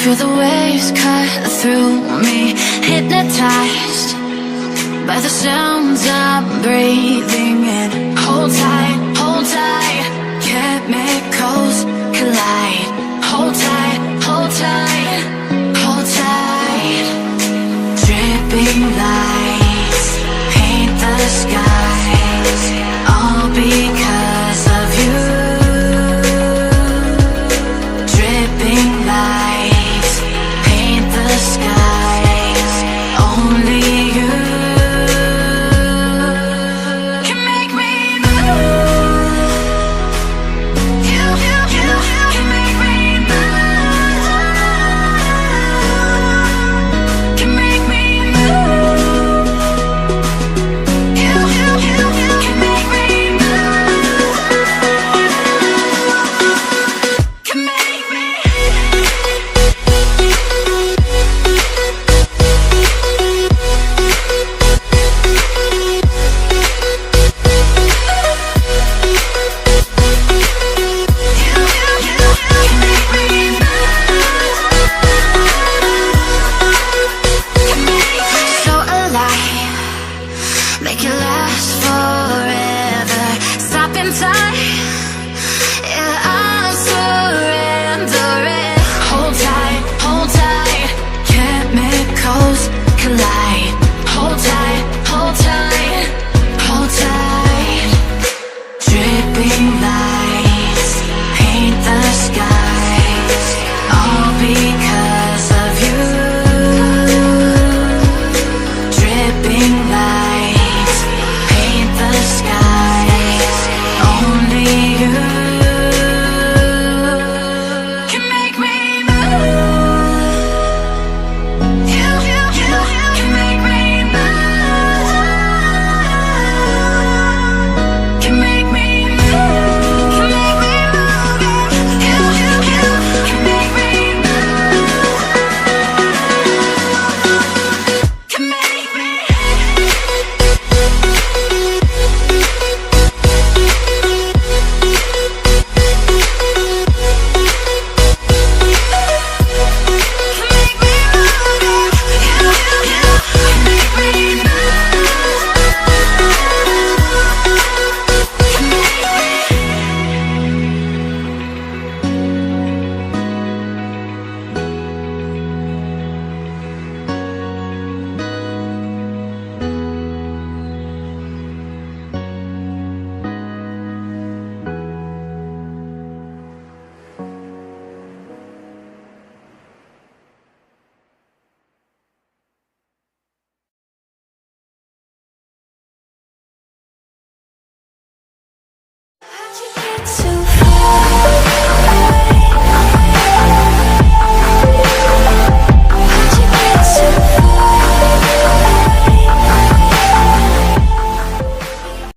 Feel the waves cut through me, hypnotized by the sounds I'm breathing in. Hold tight, chemicals collide. Hold tight, hold tight, hold tight. Dripping lights paint the skies, all because of you. Dripping lights paint the skies, only you can make me move. You can make me move. Can make me move. You can make me move. Can make me. So alive, make it last forever. Stop in time, yeah, I'm surrendering. Hold tight, chemicals collide. Hold tight, hold tight, hold tight. Dripping lights paint the skies, all because of you. Dripping lights paint the skies, only you can make me move. You can make me move. Can make me move. Can make me move. You can make me move. Can make me. How'd you get so